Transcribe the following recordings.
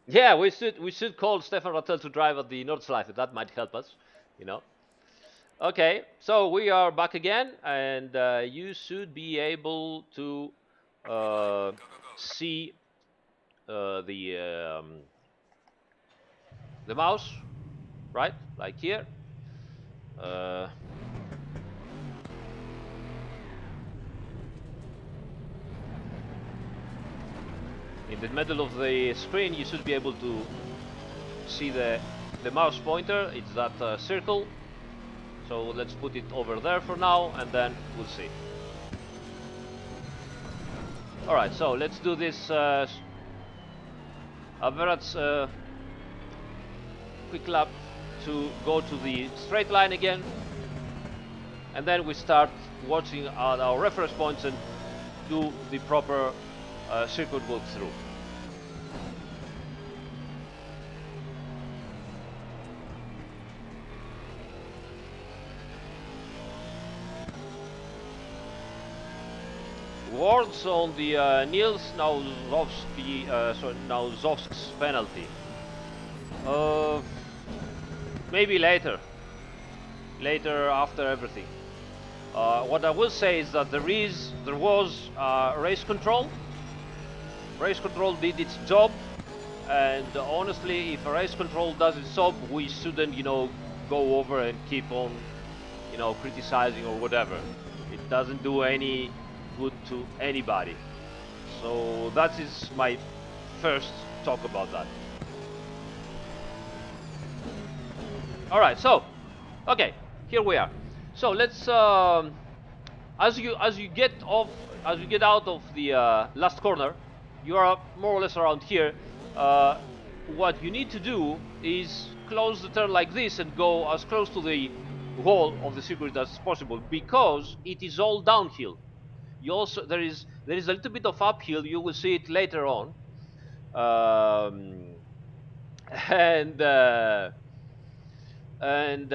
Yeah, we should call Stefan Rattel to drive at the Nordschleife. That might help us, you know. Okay, so we are back again, and you should be able to uh, see uh, the um, the mouse, right? Like here. Uh, in the middle of the screen, you should be able to see the mouse pointer. It's that circle. So let's put it over there for now, and then we'll see. All right, so let's do this average quick lap to go to the straight line again, and then we start watching our reference points and do the proper circuit walkthrough. Words on the Niels Nauzovsk's penalty. Uh, Maybe later after everything. What I will say is that there was race control. Race control did its job, and honestly, if a race control does its job, we shouldn't, go over and keep on, criticizing or whatever. It doesn't do any good to anybody. So that is my first talk about that. All right, so okay, here we are. So let's as you get out of the last corner, you are more or less around here. Uh, what you need to do is close the turn like this and go as close to the wall of the circuit as possible, because it is all downhill. You also there is a little bit of uphill. You will see it later on, um, and and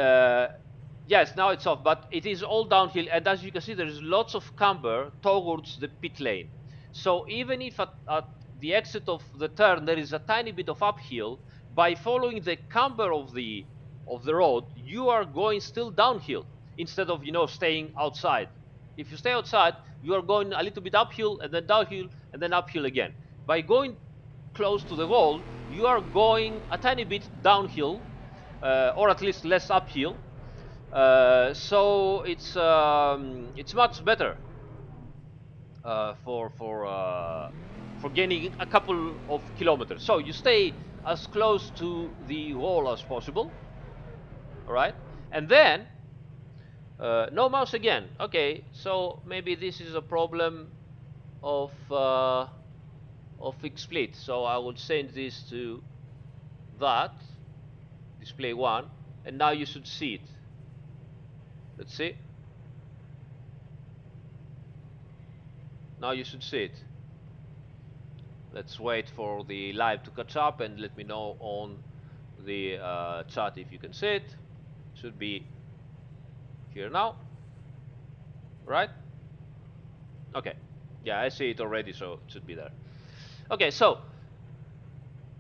yes, now it's off, but it is all downhill, and as you can see, there is lots of camber towards the pit lane. So even if at the exit of the turn there is a tiny bit of uphill, by following the camber of the road, you are going still downhill instead of staying outside. If you stay outside, you are going a little bit uphill and then downhill and then uphill again. By going close to the wall, you are going a tiny bit downhill, or at least less uphill. So it's much better for gaining a couple of kilometers. So you stay as close to the wall as possible. All right, and then no mouse again. Okay, so maybe this is a problem of XSplit. So I will change this to that display one, and now you should see it. Let's see. Now you should see it. Let's wait for the live to catch up, and let me know on the chat if you can see it. Should be here now, right? Okay. Yeah, I see it already, so it should be there. Okay, so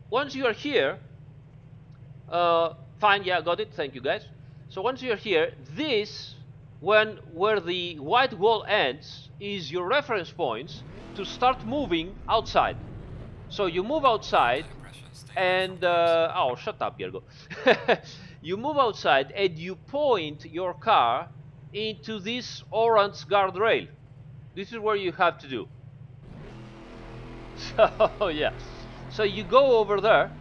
once you are here, fine, yeah, got it. Thank you, guys. So once you're here, this, where the white wall ends, is your reference points to start moving outside. So you move outside, and oh, shut up, Gergo. You move outside and you point your car into this orange guardrail. This is where you have to do. So yeah, so you go over there,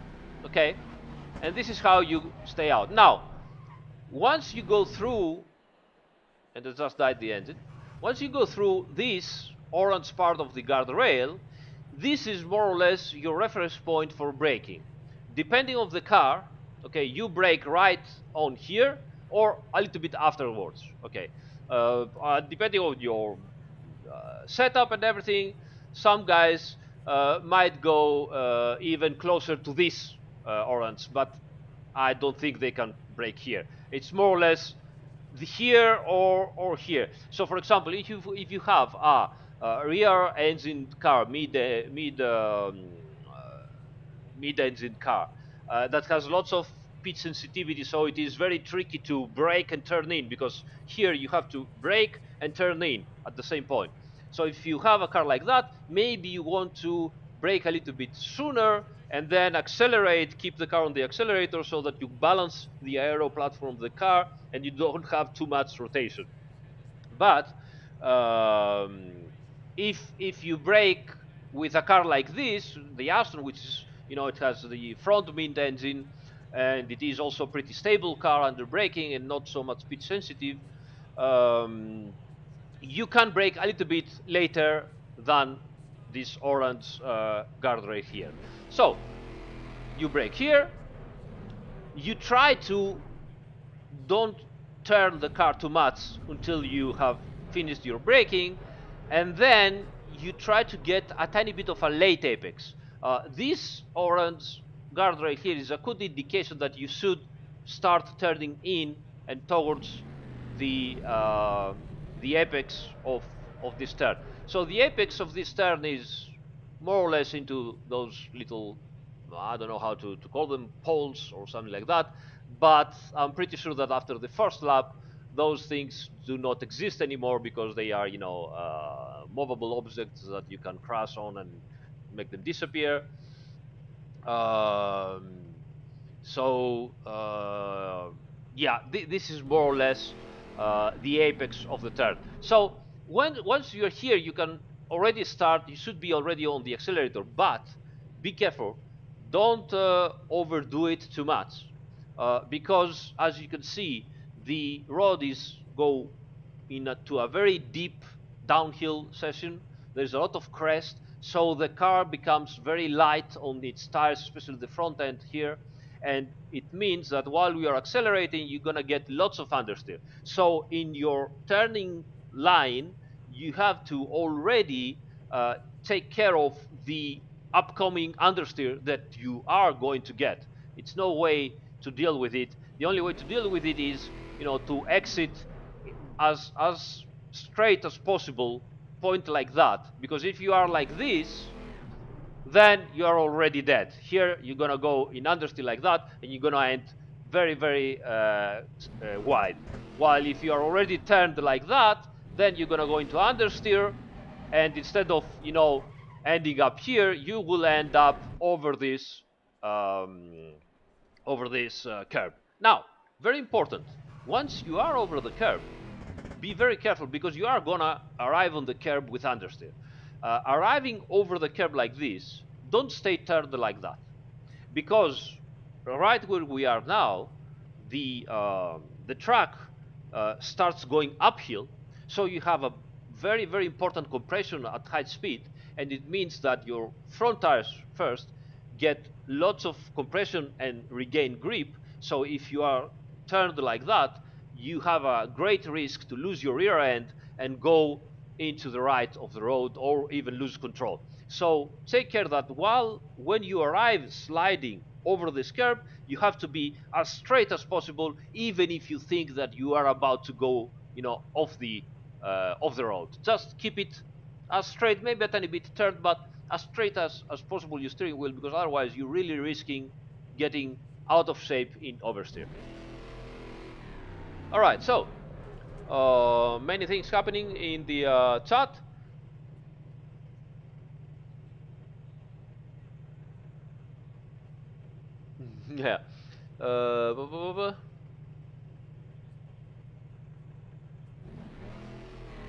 okay, and this is how you stay out. Now, once you go through, and it just died the engine. Once you go through this orange part of the guardrail, this is more or less your reference point for braking. Depending on the car, okay, you brake right on here or a little bit afterwards, okay. Depending on your setup and everything, some guys might go even closer to this orange, but I don't think they can brake here. It's more or less here or here. So, for example, if you have a rear engine car, mid mid-engine car that has lots of pitch sensitivity, so it is very tricky to brake and turn in, because here you have to brake and turn in at the same point. So if you have a car like that, maybe you want to brake a little bit sooner and then accelerate, keep the car on the accelerator so that you balance the aero platform of the car and you don't have too much rotation. But if you brake with a car like this, the Aston, which is, it has the front mid engine, and it is also a pretty stable car under braking and not so much pitch sensitive, um, you can brake a little bit later than this orange guardrail here. So you brake here, you try to don't turn the car too much until you have finished your braking, and then you try to get a tiny bit of a late apex. This orange guardrail here is a good indication that you should start turning in and towards the apex of this turn. So the apex of this turn is more or less into those little, I don't know how to call them, poles or something like that, but I'm pretty sure that after the first lap, those things do not exist anymore, because they are, movable objects that you can crash on and make them disappear. Um, so yeah, this is more or less the apex of the turn. So once you're here, you can already start. You should be already on the accelerator, but be careful. Don't overdo it too much, because as you can see, the road is go to a very deep downhill session. There's a lot of crest, so the car becomes very light on its tires, especially the front end here. And it means that while we are accelerating, you're going to get lots of understeer. So in your turning line, you have to already take care of the upcoming understeer that you are going to get. It's no way to deal with it. The only way to deal with it is, to exit as straight as possible, point like that. Because if you are like this, then you are already dead. Here you're gonna go in understeer like that, and you're gonna end very, very wide. While if you are already turned like that, then you're gonna go into understeer, and instead of, ending up here, you will end up um, over this curb. Now, very important. Once you are over the curb, be very careful, because you are gonna arrive on the curb with understeer. Arriving over the curb like this, don't stay turned like that, because right where we are now, the track starts going uphill, so you have a very, very important compression at high speed, and it means that your front tires first get lots of compression and regain grip. So if you are turned like that, you have a great risk to lose your rear end and go into the right of the road, or even lose control. So take care that when you arrive sliding over this curb, you have to be as straight as possible, even if you think that you are about to go, off the road. Just keep it as straight, maybe a tiny bit turned, but as straight as possible your steering wheel, because otherwise you're really risking getting out of shape in oversteer. All right, so many things happening in the chat. Yeah.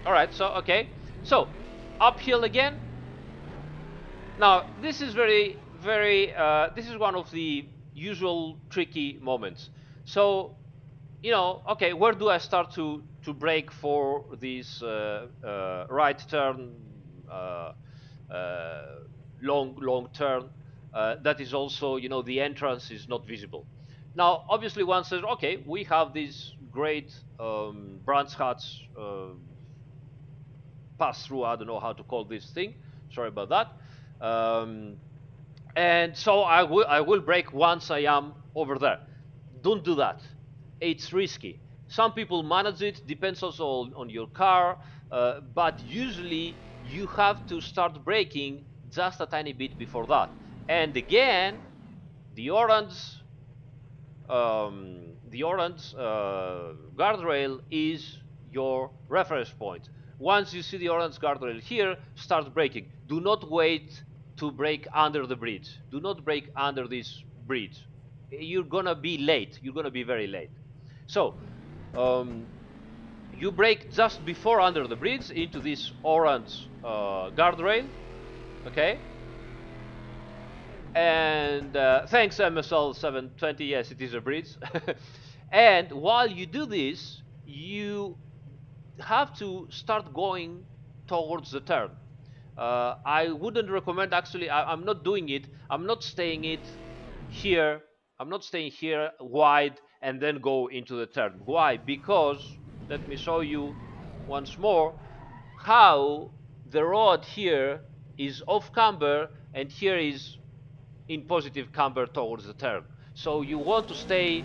All right, so okay, so uphill again. Now this is very, very. This is one of the usual tricky moments. So, okay, where do I start to brake for this right turn, uh, uh, long turn? That is also, the entrance is not visible. Now, obviously, one says, okay, we have these great branch huts pass through. I don't know how to call this thing. Sorry about that. And so I will brake once I am over there. Don't do that. It's risky. Some people manage it. Depends also on your car. But usually you have to start braking just a tiny bit before that. And again, the orange guardrail is your reference point. Once you see the orange guardrail here, start braking. Do not wait to brake under the bridge. Do not brake under this bridge. You're gonna be late. You're gonna be very late. So you brake just before under the bridge into this orange guardrail, okay? And thanks MSL 720, yes, it is a bridge. And while you do this, you have to start going towards the turn. I wouldn't recommend, actually, I'm not doing it. I'm not staying here. I'm not staying here wide and then go into the turn. Why? Because, let me show you once more how the road here is off camber and here is in positive camber towards the turn. So you want to stay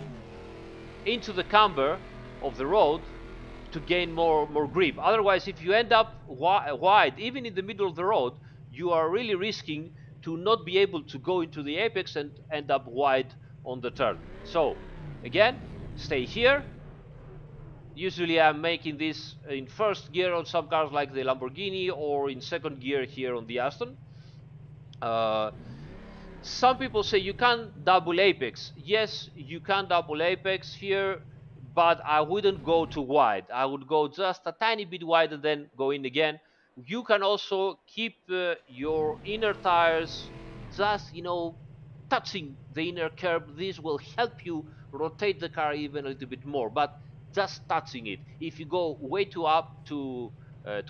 into the camber of the road to gain more grip. Otherwise, if you end up wide, even in the middle of the road, you are really risking to not be able to go into the apex and end up wide on the turn. So again, stay here. Usually I'm making this in first gear on some cars like the Lamborghini, or in second gear here on the Aston. Some people say you can't double apex. Yes, you can double apex here, but I wouldn't go too wide. I would go just a tiny bit wide and then go in again. You can also keep your inner tires just, touching the inner curb. This will help you rotate the car even a little bit more, but just touching it. If you go way too up to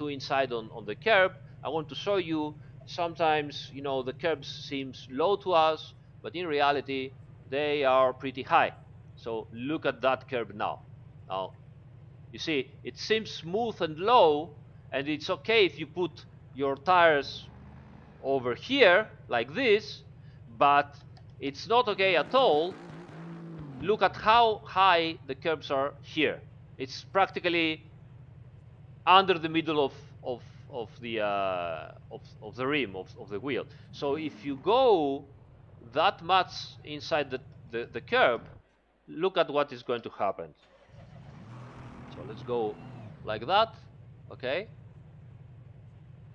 inside on the curb, I want to show you sometimes, the curbs seems low to us, but in reality they are pretty high. So look at that curb now. Now you see it seems smooth and low, and it's okay if you put your tires over here like this, but it's not okay at all. Look at how high the curbs are here. It's practically under the middle of the rim of the wheel. So if you go that much inside the curb, look at what is going to happen. So let's go like that, okay?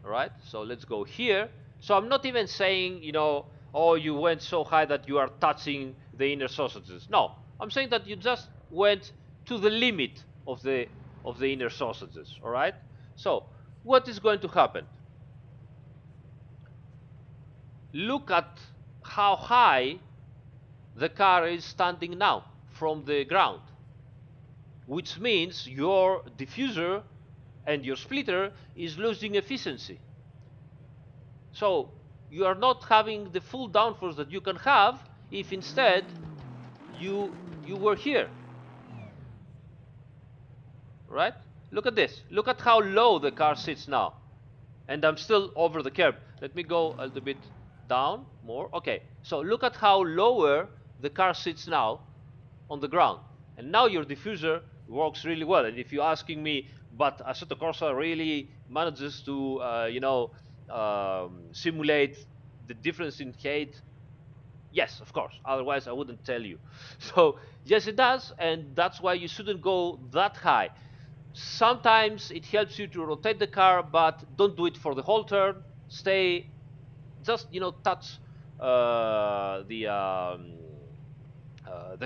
All right, so let's go here. So I'm not even saying, oh, you went so high that you are touching the inner sausages. No, I'm saying that you just went to the limit of the inner sausages. All right. So what is going to happen? Look at how high the car is standing now from the ground, which means your diffuser and your splitter is losing efficiency. So you are not having the full downforce that you can have if instead you were here, right? Look at this. Look at how low the car sits now. And I'm still over the curb. Let me go a little bit down more. Okay, so look at how lower the car sits now on the ground. And now your diffuser works really well. And if you're asking me, but Assetto Corsa really manages to, simulate the difference in height? Yes, of course. Otherwise, I wouldn't tell you. So, yes, it does. And that's why you shouldn't go that high. Sometimes it helps you to rotate the car, but don't do it for the whole turn. Stay, just, touch the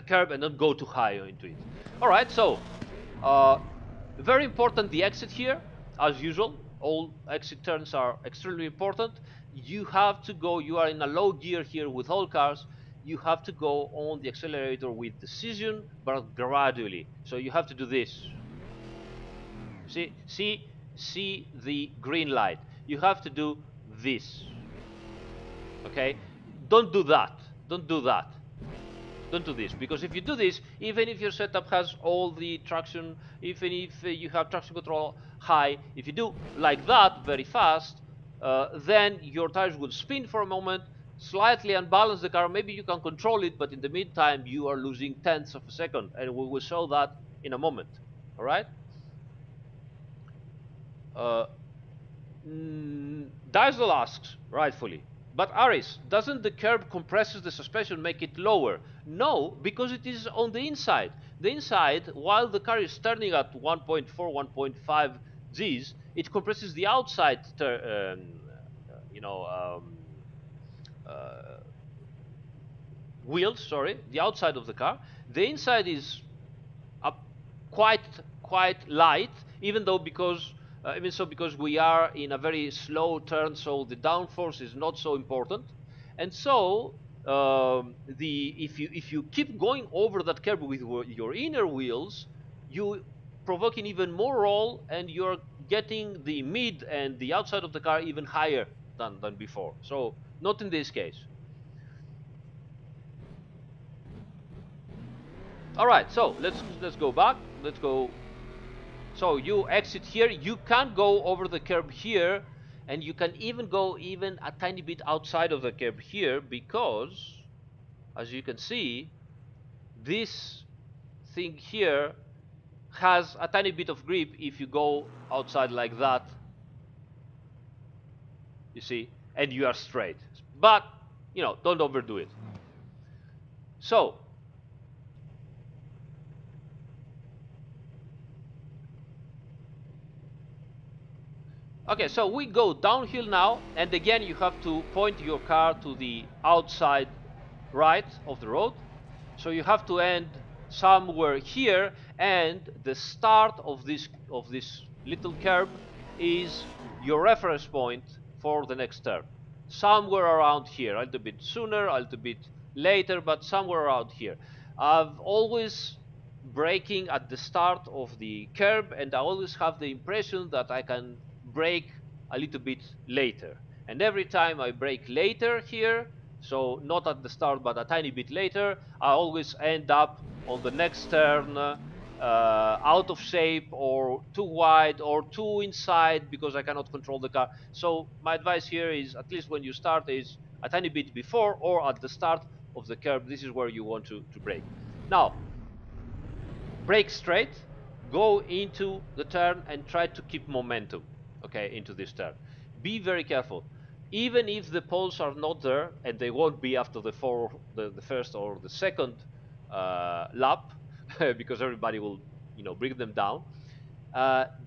curb and not go too high into it. All right, so very important, the exit here, as usual. All exit turns are extremely important. You have to go, you are in a low gear here with all cars. You have to go on the accelerator with decision, but gradually. So you have to do this. See the green light. You have to do this. Okay? Don't do that. Don't do that. Don't do this, because if you do this, even if your setup has all the traction, even if you have traction control high, if you do like that very fast, then your tires will spin for a moment, slightly unbalance the car. Maybe you can control it, but in the meantime you are losing tenths of a second, and we will show that in a moment. All right. uh, Diesel asks rightfully, But Aris, doesn't the curb compresses the suspension, make it lower? No, because it is on the inside. The inside, while the car is turning at 1.4, 1.5 Gs, it compresses the outside, you know, uh, wheels. Sorry, the outside of the car. The inside is up quite light, even though because we are in a very slow turn, so the downforce is not so important. And so the if you keep going over that curb with your inner wheels, you provoking even more roll, and you're getting the mid and the outside of the car even higher than before. So not in this case. All right, so let's go back. Let's go. So you exit here. You can go over the curb here, and you can even go even a tiny bit outside of the curb here, because, as you can see, this thing here has a tiny bit of grip if you go outside like that, you see, and you are straight. But, don't overdo it. So, okay, so we go downhill now, and again you have to point your car to the outside right of the road. So you have to end somewhere here, and the start of this little curb is your reference point for the next turn. Somewhere around here, a little bit sooner, a little bit later, but somewhere around here. I've always braking at the start of the curb, and I always have the impression that I can brake a little bit later. And every time I brake later here, so not at the start but a tiny bit later, I always end up on the next turn out of shape, or too wide, or too inside, because I cannot control the car. So my advice here is, at least when you start, is a tiny bit before or at the start of the curve. This is where you want to brake. Now, brake straight, go into the turn and try to keep momentum, okay, into this turn. Be very careful. Even if the poles are not there, and they won't be after the first or the second lap, because everybody will, bring them down.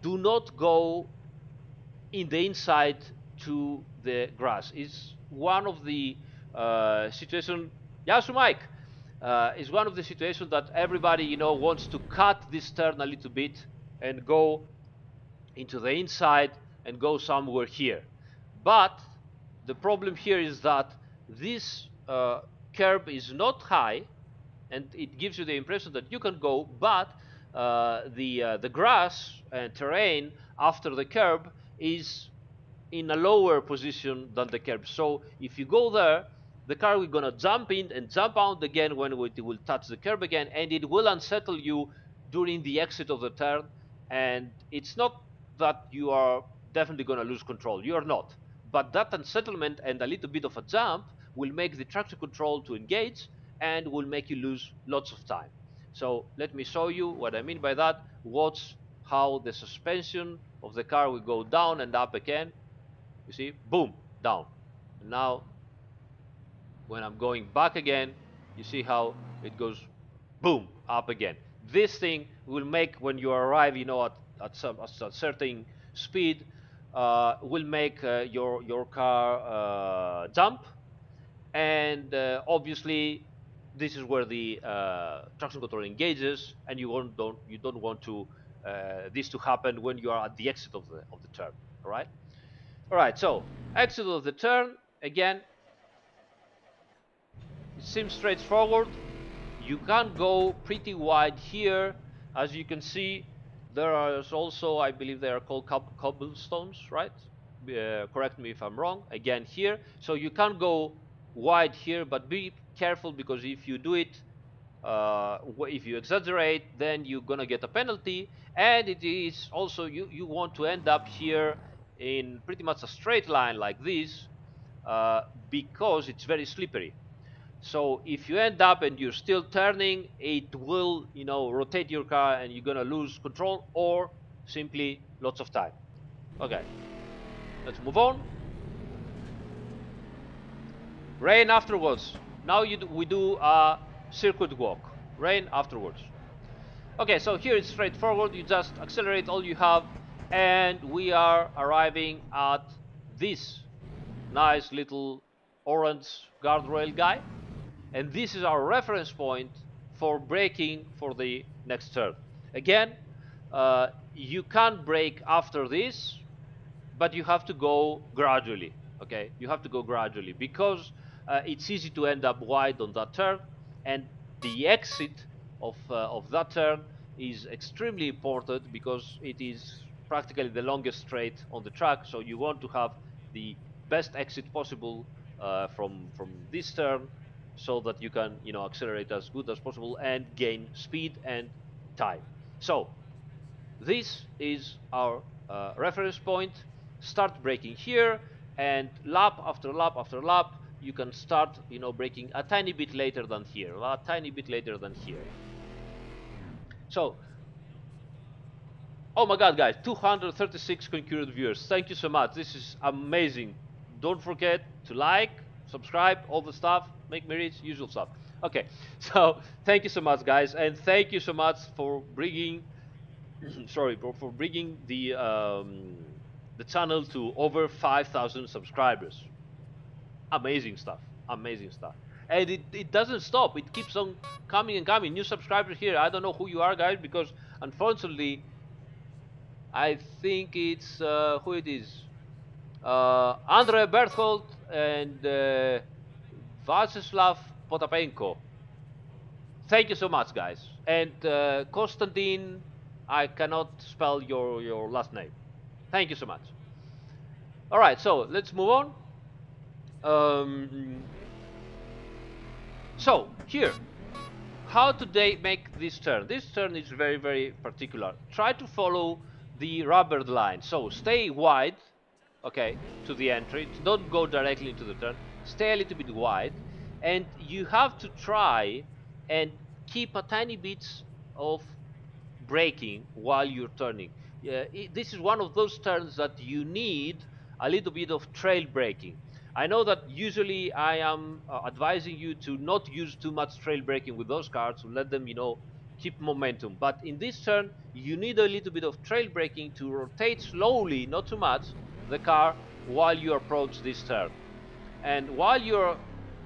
Do not go in the inside to the grass. It's one of the situation. Yasu Mike is one of the situations that everybody wants to cut this turn a little bit and go into the inside and go somewhere here. But the problem here is that this curb is not high, and it gives you the impression that you can go, but the grass and terrain after the curb is in a lower position than the curb. So if you go there, the car will gonna jump in and jump out again when it will touch the curb again, and it will unsettle you during the exit of the turn. And it's not that you are definitely gonna lose control. You are not. But that unsettlement and a little bit of a jump will make the traction control to engage, and will make you lose lots of time. So let me show you what I mean by that. Watch how the suspension of the car will go down and up again. You see, boom, down. And now when I'm going back again, you see how it goes boom, up again. This thing will make, when you arrive, at a certain speed, will make your car jump. And obviously this is where the traction control engages, and you don't want to this to happen when you are at the exit of the turn. All right, so exit of the turn. Again, it seems straightforward. You can go pretty wide here. As you can see, there are also, I believe they are called cobblestones, right? Correct me if I'm wrong. Again here, so you can go wide here, but be careful, because if you do it, if you exaggerate, then you're gonna get a penalty. And it is also, you want to end up here in pretty much a straight line like this, because it's very slippery. So if you end up and you're still turning, it will, rotate your car, and you're gonna lose control, or simply lots of time. Okay, let's move on. Rain afterwards. Now we do a circuit walk. Rain afterwards. Okay, so here it's straightforward. You just accelerate all you have, and we are arriving at this nice little orange guardrail guy. And this is our reference point for braking for the next turn. Again, you can't brake after this, but you have to go gradually. Okay, you have to go gradually because it's easy to end up wide on that turn, and the exit of that turn is extremely important because it is practically the longest straight on the track. So you want to have the best exit possible from this turn, so that you can accelerate as good as possible and gain speed and time. So this is our reference point. Start braking here, and lap after lap after lap, you can start, braking a tiny bit later than here, a tiny bit later than here. So, oh my God, guys, 236 concurrent viewers. Thank you so much. This is amazing. Don't forget to like, subscribe, all the stuff, make me rich, usual stuff. Okay, so thank you so much, guys, and thank you so much for bringing sorry, for bringing the channel to over 5,000 subscribers. Amazing stuff. Amazing stuff. And it doesn't stop. It keeps on coming and coming. New subscribers here. I don't know who you are, guys, because unfortunately, I think it's who it is. Andrei Berthold and Vacislav Potapenko. Thank you so much, guys. And Konstantin, I cannot spell your last name. Thank you so much. All right, so let's move on. Um, so here, how do they make this turn? This turn is very, very particular. Try to follow the rubber line. So stay wide, okay, to the entry. Don't go directly into the turn. Stay a little bit wide, and you have to try and keep a tiny bit of braking while you're turning. This is one of those turns that you need a little bit of trail braking. I know that usually I am advising you to not use too much trail braking with those cars, to let them, keep momentum. But in this turn, you need a little bit of trail braking to rotate slowly, not too much, the car while you approach this turn. And while you're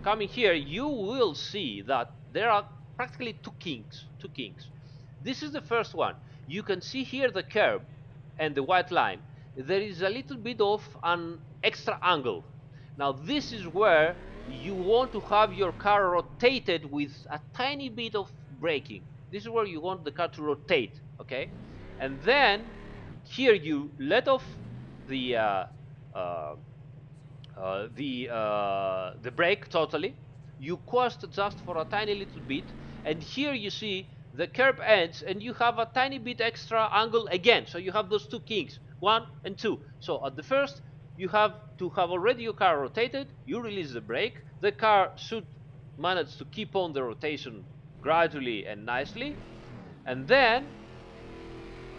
coming here, you will see that there are practically two kinks. Two kinks. This is the first one. You can see here the curb and the white line. There is a little bit of an extra angle. Now this is where you want to have your car rotated with a tiny bit of braking. This is where you want the car to rotate, okay? And then here you let off the uh, the brake totally. You coast just for a tiny little bit, and here you see the curb ends, and you have a tiny bit extra angle again. So you have those two kinks, 1 and 2. So at the first, you have to have already your car rotated. You release the brake. The car should manage to keep on the rotation gradually and nicely. And then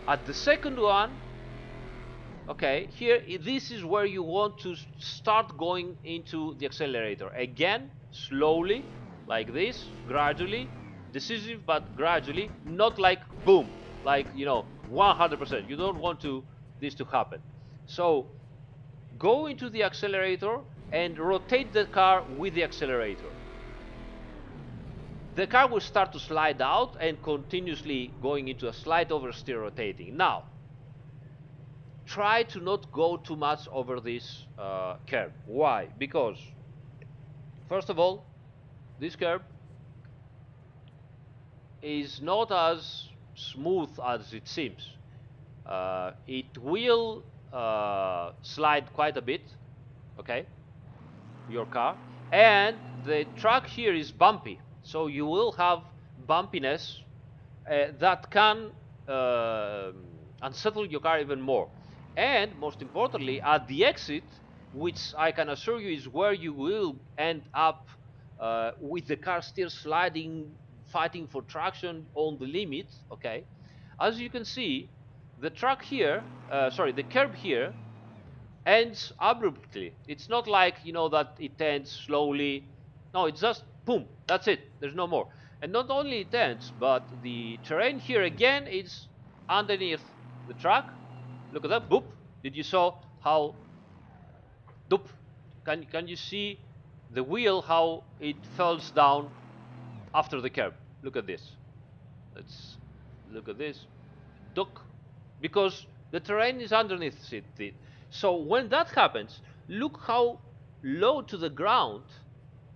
at the second one, okay, here this is where you want to start going into the accelerator. Again, slowly, like this, gradually, decisive but gradually, not like boom, like 100%. You don't want this to happen. So go into the accelerator and rotate the car with the accelerator. The car will start to slide out and continuously going into a slight oversteer rotating. Now, try to not go too much over this curve. Why? Because, first of all, this curve is not as smooth as it seems. It will slide quite a bit, okay, your car, and the track here is bumpy, so you will have bumpiness that can unsettle your car even more. And most importantly, at the exit, which I can assure you is where you will end up with the car still sliding, fighting for traction on the limit, okay? As you can see, the track here, the curb here ends abruptly. It's not like, that it ends slowly. No, it's just boom, that's it, there's no more. And not only it ends, but the terrain here again is underneath the track. Look at that, boop. Did you saw how, doop, can you see the wheel, how it falls down after the curb? Look at this. Let's look at this. Duck, because the terrain is underneath it. So when that happens, look how low to the ground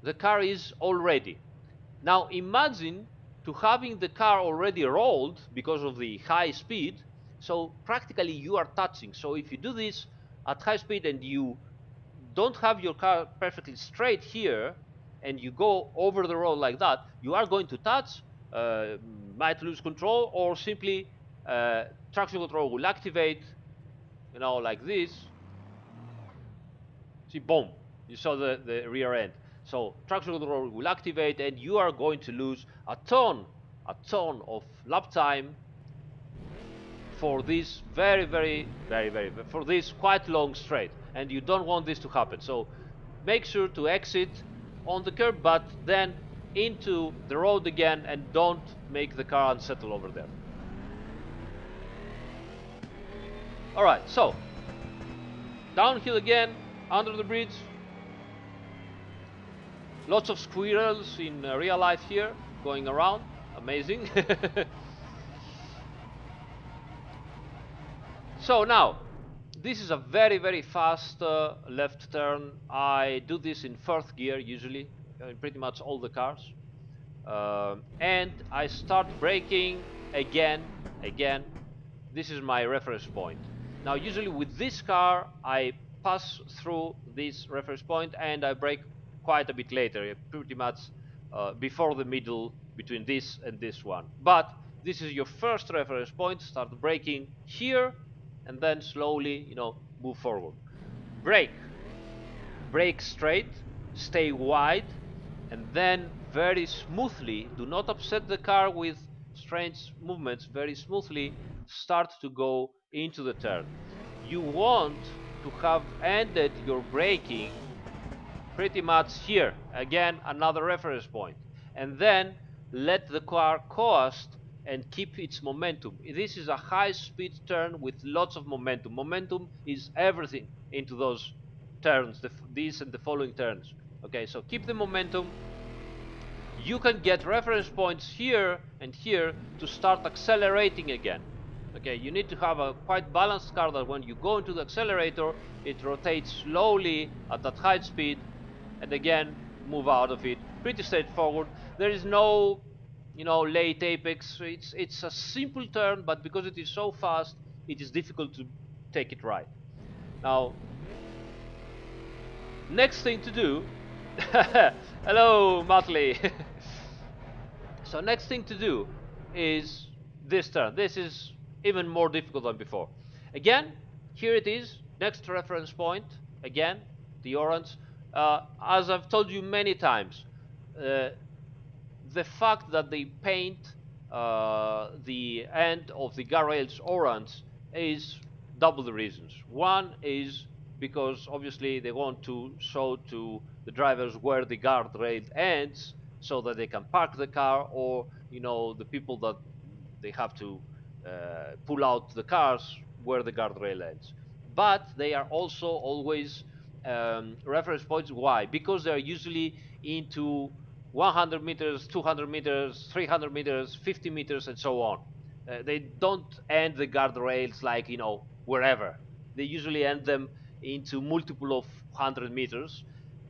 the car is already. Now imagine to having the car already rolled because of the high speed. So practically you are touching. So if you do this at high speed and you don't have your car perfectly straight here, and you go over the road like that, you are going to touch, might lose control, or simply traction control will activate, like this. See, boom, you saw the rear end. So traction control will activate, and you are going to lose a ton of lap time for this for this quite long straight, and you don't want this to happen. So make sure to exit on the curb, but then into the road again, and don't make the car unsettle over there. All right, so downhill again, under the bridge. Lots of squirrels in real life here going around. Amazing. So now, this is a very fast left turn. I do this in fourth gear usually, in pretty much all the cars. And I start braking again. This is my reference point. Now usually with this car I pass through this reference point and I brake quite a bit later, pretty much before the middle between this and this one. But this is your first reference point. Start braking here and then slowly, move forward. Brake straight, stay wide, and then very smoothly, do not upset the car with strange movements, very smoothly start to go into the turn. You want to have ended your braking pretty much here. Again, another reference point. And then let the car coast and keep its momentum. This is a high speed turn with lots of momentum. Momentum is everything into those turns, these and the following turns. Okay, so keep the momentum. You can get reference points here and here to start accelerating again. Okay, you need to have a quite balanced car that when you go into the accelerator, it rotates slowly at that high speed, and again move out of it. Pretty straightforward. There is no, late apex. It's a simple turn, but because it is so fast, it is difficult to take it right. Now, next thing to do. Hello, Motley. So next thing to do is this turn. This is even more difficult than before. Again, here it is, next reference point. Again, the orange. As I've told you many times, uh, the fact that they paint the end of the guardrails orange is double the reasons. One is because obviously they want to show to the drivers where the guardrail ends so that they can park the car, or the people that they have to pull out the cars where the guardrail ends. But they are also always reference points. Why? Because they are usually into 100 meters, 200 meters, 300 meters, 50 meters, and so on. They don't end the guardrails like, wherever. They usually end them into multiple of 100 meters.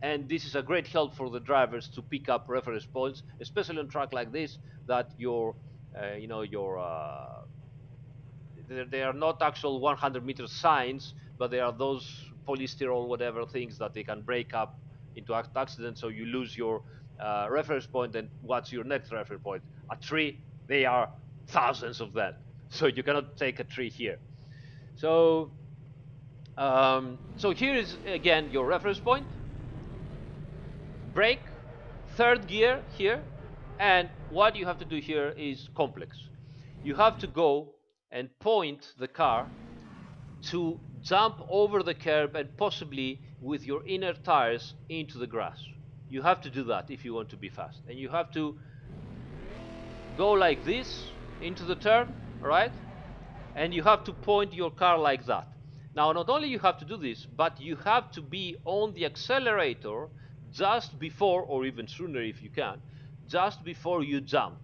And this is a great help for the drivers to pick up reference points, especially on track like this, that they are not actual 100-meter signs, but they are those polystyrol whatever things that they can break up into accidents. So you lose your reference point, and what's your next reference point? A tree. They are thousands of that, so you cannot take a tree here. So here is again your reference point. Brake, third gear here, and what you have to do here is complex. You have to go and point the car to jump over the curb and possibly with your inner tires into the grass. You have to do that if you want to be fast. And you have to go like this into the turn, right? And you have to point your car like that. Now, not only you have to do this, but you have to be on the accelerator just before, or even sooner if you can, just before you jump.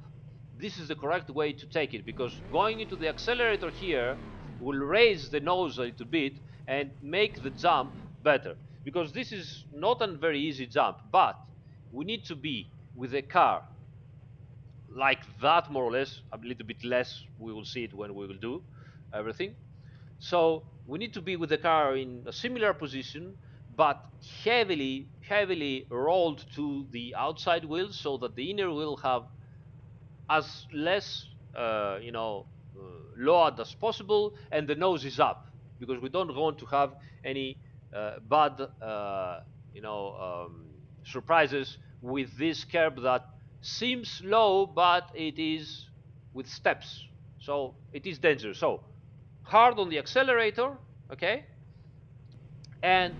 This is the correct way to take it, because going into the accelerator here will raise the nose a little bit and make the jump better, because this is not a very easy jump, but we need to be with the car like that, more or less, a little bit less. We will see it when we will do everything. So we need to be with the car in a similar position, but heavily rolled to the outside wheel, so that the inner wheel have as less, load as possible, and the nose is up, because we don't want to have any bad, surprises with this curb that seems low, but it is with steps, so it is dangerous. So hard on the accelerator, okay, and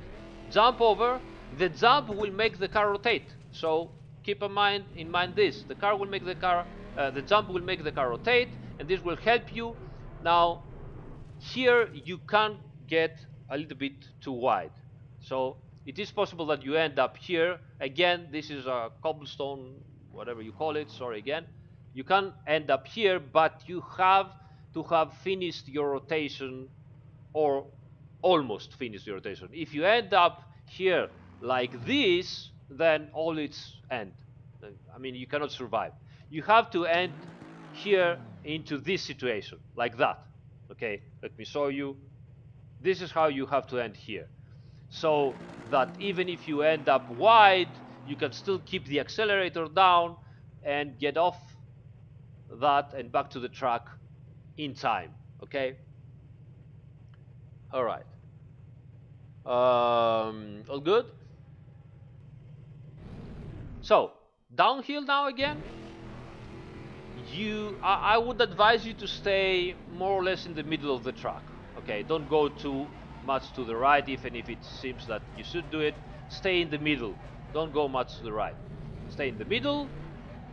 jump over. The jump will make the car rotate. So keep in mind this: the jump will make the car rotate, and this will help you. Now, here you can get a little bit too wide, so it is possible that you end up here again. This is a cobblestone, whatever you call it. Sorry again. You can end up here, but you have to have finished your rotation, or almost finish the rotation. If you end up here like this, then all its end. I mean, you cannot survive. You have to end here into this situation, like that. Okay, let me show you. This is how you have to end here. So that even if you end up wide, you can still keep the accelerator down and get off that and back to the track in time. Okay? All right. All good? So, downhill now again. I would advise you to stay more or less in the middle of the track. Okay, don't go too much to the right, even if it seems that you should do it. Stay in the middle. Don't go much to the right. Stay in the middle.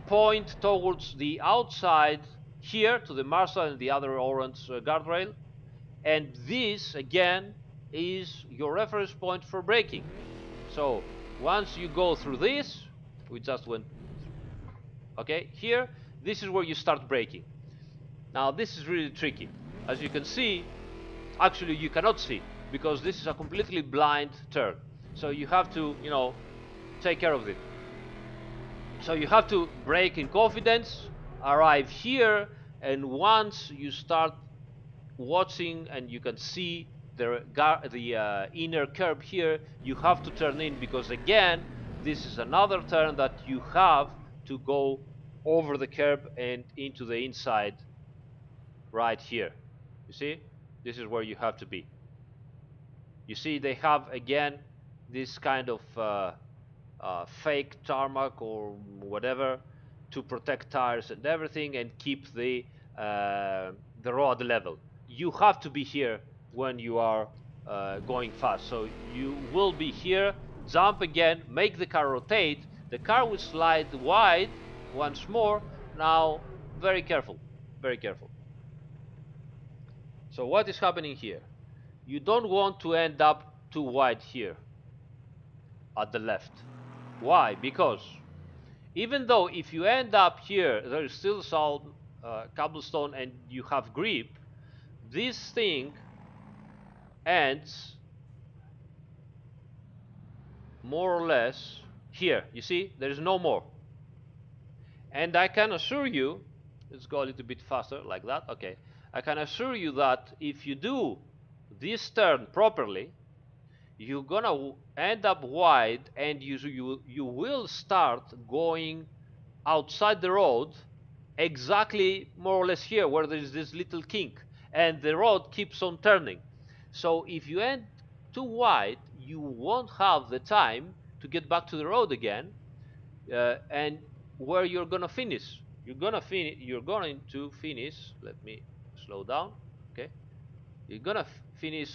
Point towards the outside here to the Marshall and the other orange guardrail. And this, again, is your reference point for braking. So once you go through this, we just went, okay, here, this is where you start braking. Now this is really tricky. As you can see, actually you cannot see, because this is a completely blind turn. So you have to, take care of it. So you have to brake in confidence, arrive here, and once you start watching and you can see the inner curb here, you have to turn in, because again, this is another turn that you have to go over the curb and into the inside right here. You see, this is where you have to be. You see, they have again this kind of fake tarmac or whatever to protect tires and everything and keep the road level. You have to be here when you are going fast. So you will be here, jump again, make the car rotate. The car will slide wide once more. Now, very careful, very careful. So what is happening here? You don't want to end up too wide here at the left. Why? Because even though if you end up here, there is still some cobblestone and you have grip, this thing ends more or less here. You see, there is no more. And I can assure you, let's go a little bit faster like that. Okay, I can assure you that if you do this turn properly, you're gonna end up wide, and you will start going outside the road, exactly more or less here where there is this little kink, and the road keeps on turning. So if you end too wide, you won't have the time to get back to the road again, and where you're gonna finish. You're going to finish. Let me slow down. Okay, you're gonna finish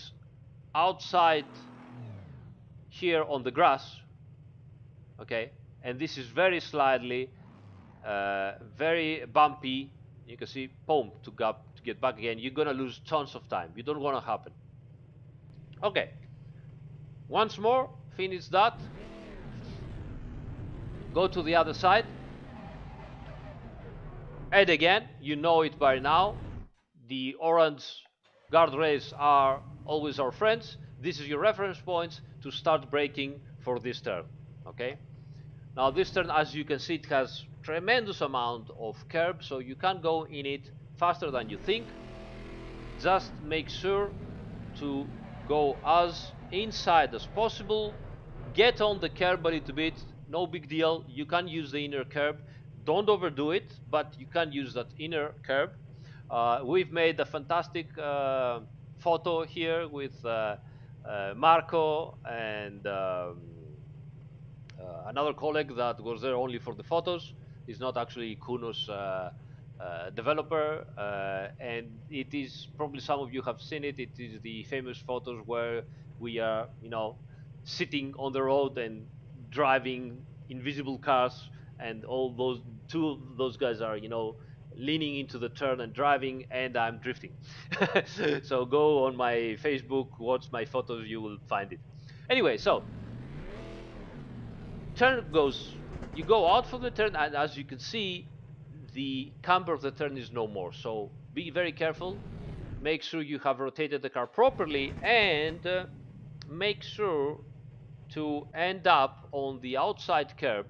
outside here on the grass, okay, and this is very slightly, very bumpy. You can see, boom, to get back again. You're gonna lose tons of time. You don't want to happen. Okay, once more, finish that. Go to the other side. And again, you know it by now. The orange guardrails are always our friends. This is your reference points to start braking for this turn. Okay. Now this turn, as you can see, it has tremendous amount of curb, so you can go in it faster than you think. Just make sure to go as inside as possible. Get on the curb a little bit, no big deal. You can use the inner curb. Don't overdo it, but you can use that inner curb. We've made a fantastic photo here with Marco and another colleague that was there only for the photos. He's not actually Kuno's developer, and it is probably some of you have seen it. It is the famous photos where we are, sitting on the road and driving invisible cars, and all those two of those guys are, leaning into the turn and driving, and I'm drifting. So go on my Facebook, watch my photos, you will find it. Anyway, so turn goes, you go out from the turn, and as you can see, the camber of the turn is no more. So be very careful. Make sure you have rotated the car properly, and make sure to end up on the outside curb.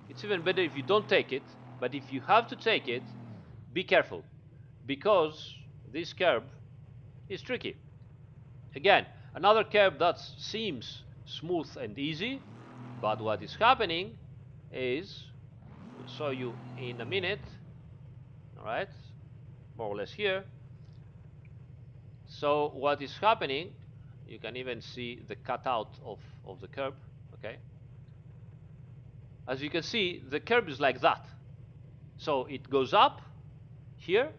It's even better if you don't take it, but if you have to take it, be careful, because this curb is tricky. Again, another curb that seems smooth and easy, but what is happening is, we'll show you in a minute, all right, more or less here. So what is happening, you can even see the cutout of the curb, okay. As you can see, the curb is like that. So it goes up here,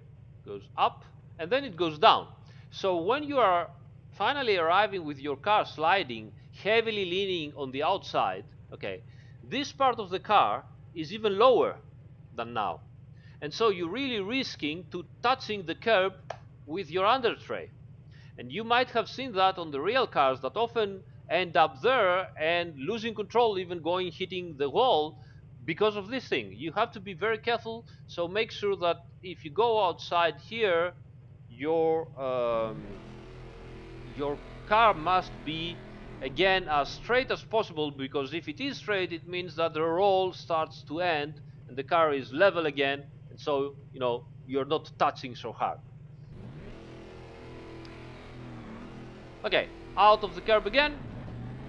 goes up, and then it goes down. So when you are finally arriving with your car sliding, heavily leaning on the outside, okay, this part of the car is even lower than now. And so you're really risking to touching the curb with your under tray. And you might have seen that on the real cars that often end up there and losing control, even going hitting the wall because of this thing. You have to be very careful. So make sure that if you go outside here, your your car must be again as straight as possible, because if it is straight, it means that the roll starts to end and the car is level again, and so you're not touching so hard. Okay, out of the curb again.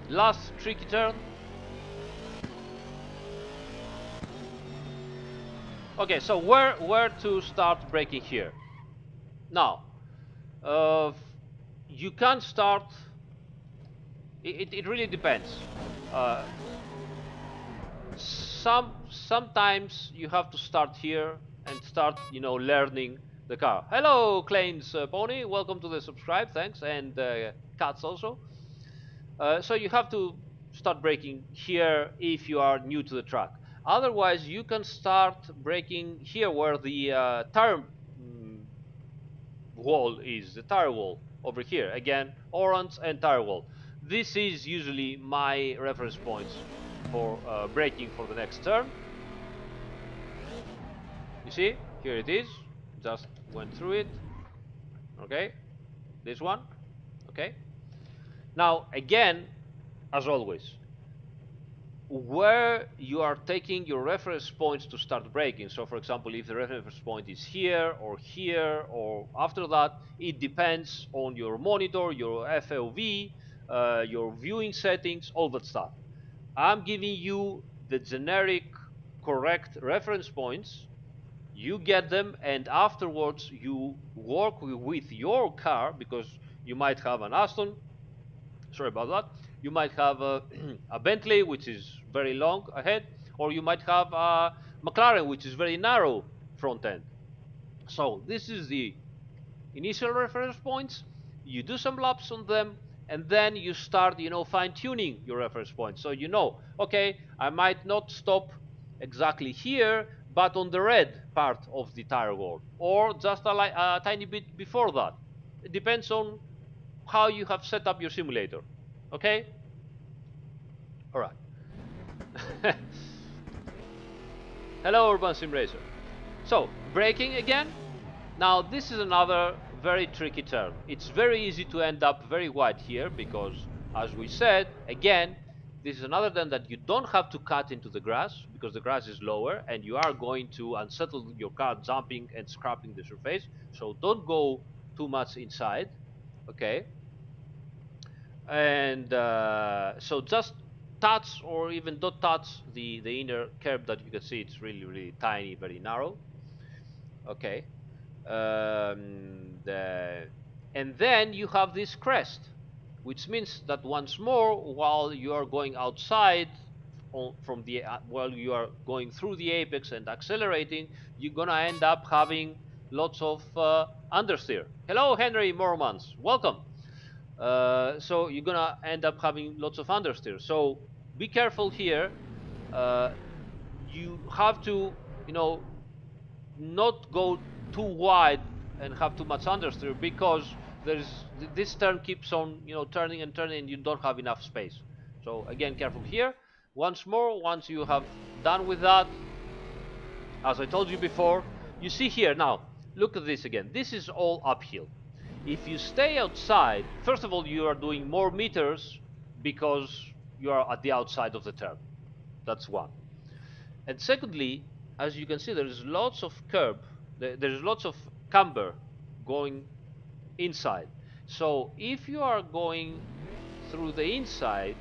Last tricky turn. Okay, so where to start braking here? Now, you can start. It really depends. Uh, sometimes you have to start here and start learning the car. Hello, Claims Pony. Welcome to the subscribe. Thanks, and Cats also. So you have to start braking here if you are new to the track. Otherwise, you can start braking here where the tire wall is, the tire wall over here. Again, orange and tire wall. This is usually my reference points for braking for the next turn. You see, here it is. Just went through it. Okay, this one. Okay. Now again, as always, where you are taking your reference points to start braking. So for example, if the reference point is here or after that, it depends on your monitor, your FOV, your viewing settings, all that stuff. I'm giving you the generic correct reference points. You get them, and afterwards you work with your car, because you might have an Aston, sorry about that, you might have a Bentley, which is very long ahead, or you might have a McLaren, which is very narrow front end. So this is the initial reference points. You do some laps on them, and then you start, fine-tuning your reference point. So okay, I might not stop exactly here, but on the red part of the tire wall, or just a tiny bit before that. It depends on how you have set up your simulator. Okay? All right. Hello, Urban Sim Racer. So, braking again. Now, this is another very tricky turn. It's very easy to end up very wide here because, as we said, again, this is another turn that you don't have to cut into the grass because the grass is lower and you are going to unsettle your car jumping and scraping the surface. So don't go too much inside, okay? And so just touch or even don't touch the inner curb that you can see. It's really, really tiny, very narrow, okay? And then you have this crest, which means that once more, while you are going outside while you are going through the apex and accelerating, you're gonna end up having lots of understeer. Hello, Henry Mormans, welcome. So you're gonna end up having lots of understeer. So be careful here. You have to, not go too wide and have too much understeer because this turn keeps on turning and turning and you don't have enough space. So again, careful here. Once more, once you have done with that, as I told you before, you see here now, look at this again. This is all uphill. If you stay outside, first of all, you are doing more meters because you are at the outside of the turn. That's one. And secondly, as you can see, there's lots of there's lots of camber going inside. So if you are going through the inside,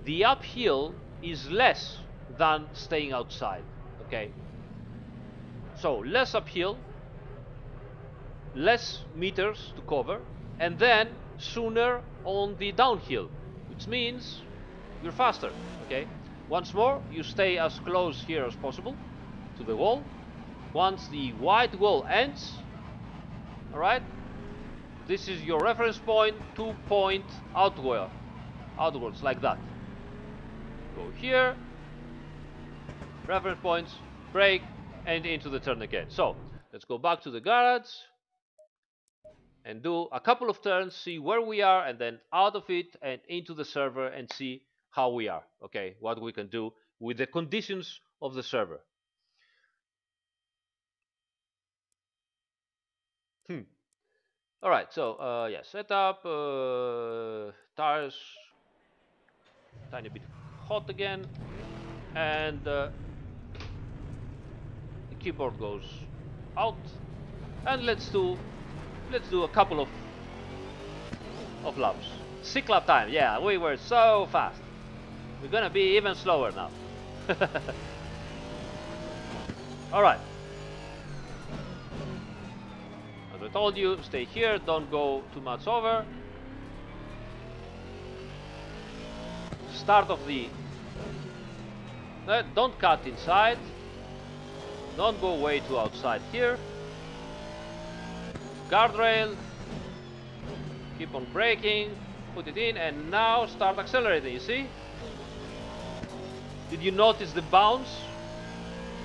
the uphill is less than staying outside. Okay? So less uphill, less meters to cover, and then sooner on the downhill, which means you're faster. Okay? Once more, you stay as close here as possible to the wall. Once the white wall ends, all right, this is your reference point, 2-point outwards like that. Go here, reference points, brake, and into the turn again. So let's go back to the garage and do a couple of turns, see where we are, and then out of it and into the server and see how we are. Okay, what we can do with the conditions of the server. All right, so yeah, setup, tires, tiny bit hot again, and the keyboard goes out, and let's do a couple of laps. 6 lap time. Yeah, we were so fast. We're gonna be even slower now. All right. As I told you, stay here. Don't go too much over. Start of the. Don't cut inside. Don't go way too outside here. Guardrail. Keep on braking. Put it in, and now start accelerating. You see? Did you notice the bounce?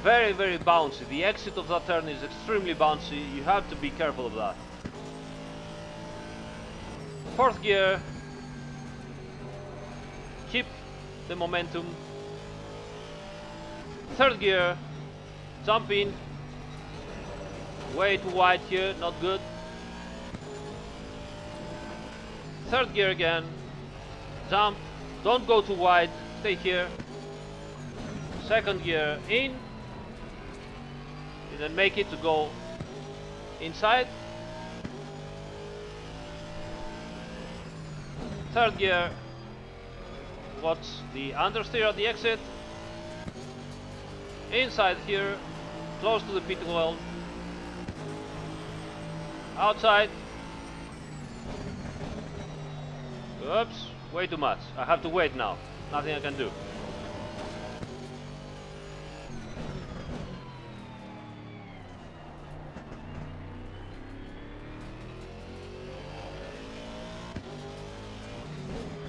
Very, very bouncy. The exit of that turn is extremely bouncy. You have to be careful of that. 4th gear. Keep the momentum. 3rd gear. Jump in. Way too wide here. Not good. 3rd gear again. Jump. Don't go too wide. Stay here. 2nd gear in. Didn't make it to go inside. 3rd gear. Watch the understeer at the exit. Inside here, close to the pit wall. Outside. Oops, way too much. I have to wait now. Nothing I can do.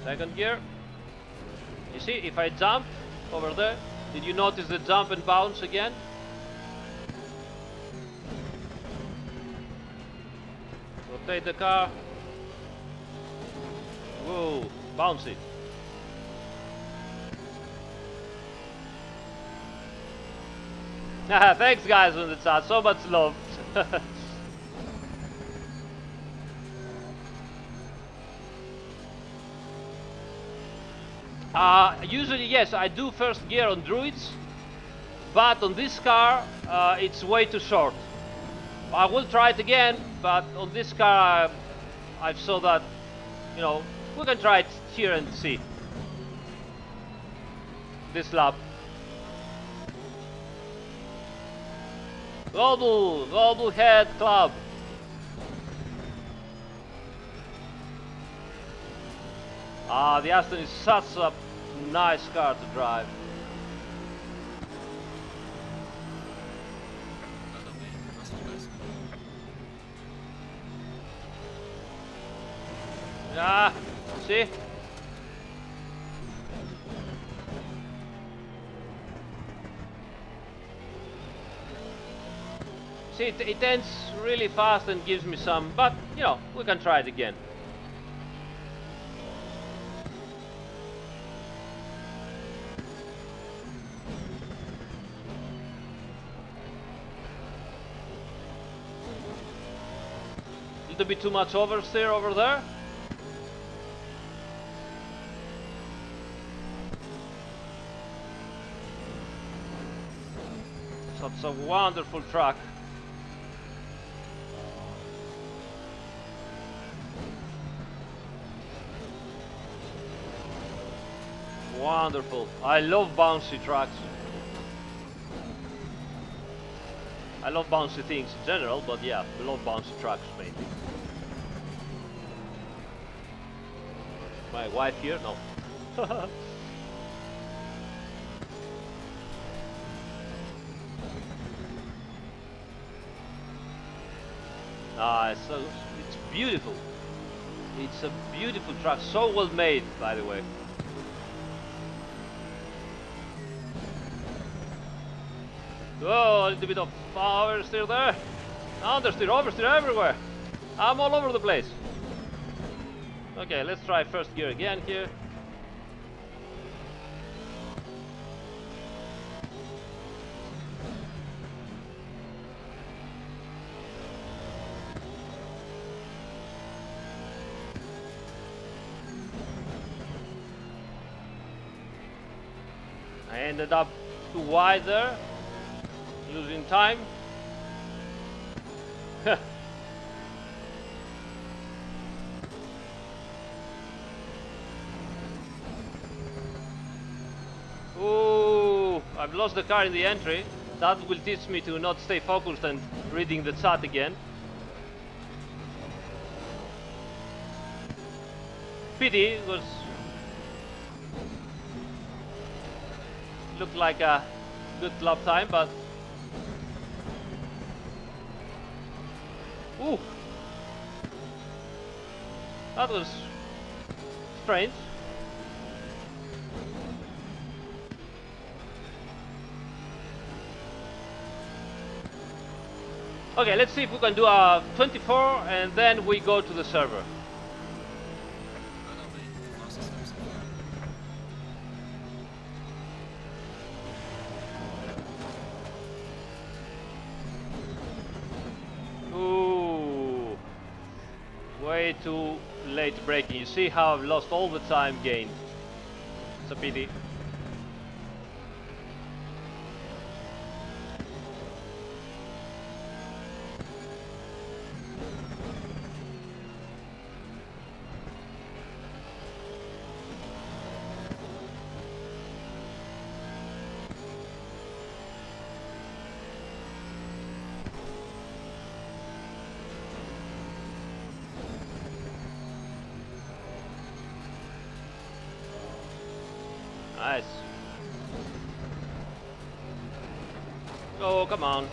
Second gear. You see, if I jump over there, did you notice the jump and bounce again? Rotate the car. Whoa, bouncy. Thanks guys in the chat, so much love. Usually yes, I do first gear on Druids, but on this car it's way too short. I will try it again, but on this car I saw that, you know, we can try it here and see. This lap. Global Head Club. The Aston is such a nice car to drive. Ah, see? See, it ends really fast and gives me some, but, you know, we can try it again. Little bit too much oversteer over there. Such a wonderful track. Wonderful. I love bouncy tracks. I love bouncy things in general, but yeah, I love bouncy tracks mainly. My wife here? No. It's beautiful. It's a beautiful track, so well made, by the way. Oh, a little bit of oversteer there. Understeer, oversteer everywhere. I'm all over the place. Okay, let's try first gear again here. I ended up too wide there, losing time. Ooh, I've lost the car in the entry. That will teach me to not stay focused and reading the chat again. Pity, it was looked like a good lap time, but ooh, that was strange. Okay, let's see if we can do a 24 and then we go to the server. Ooh, way too late braking. You see how I've lost all the time gained. It's a pity. Nice. Oh, come on.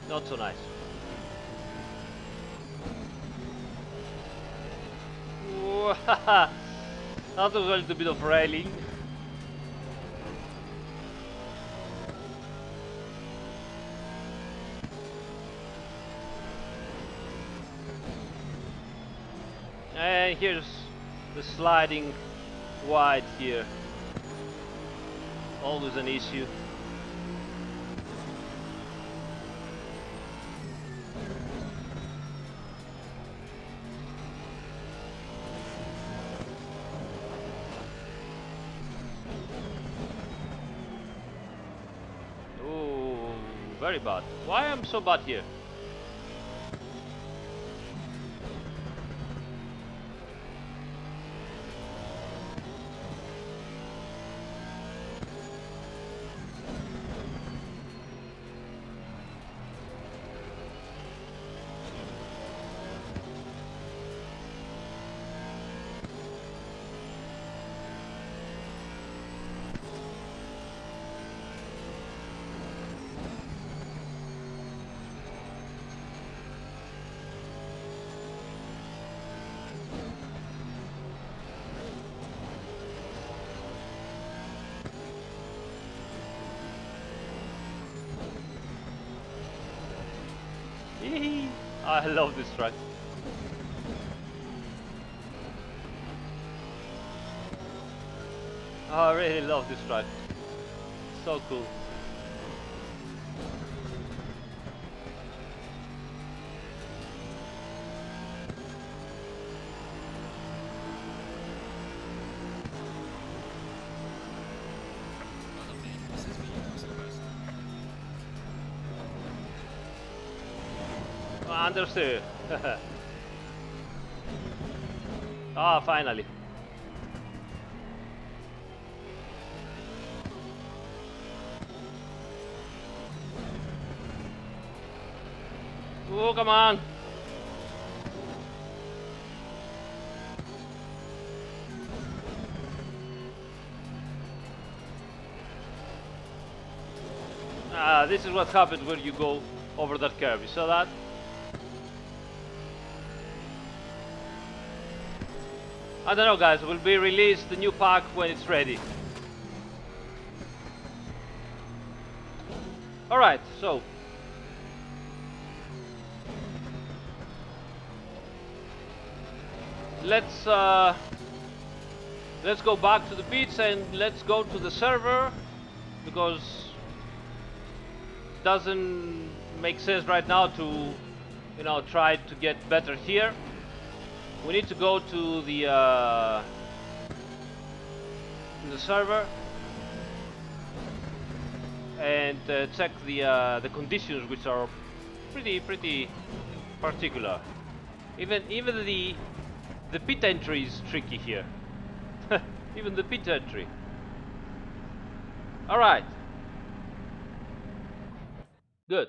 Not so nice. Ooh, that was a little bit of railing. And here's the sliding wide here. Always an issue. Oh, very bad. Why am I so bad here? I love this track. I really love this track. So cool. Understood. Ah, finally. Oh, come on. Ah, this is what happens when you go over that curve. You saw that? I don't know, guys. Will be released the new pack when it's ready. All right, so let's go back to the pits and let's go to the server, because it doesn't make sense right now to, you know, try to get better here. We need to go to the server and check the conditions, which are pretty particular. Even the pit entry is tricky here. Even the pit entry. All right. Good.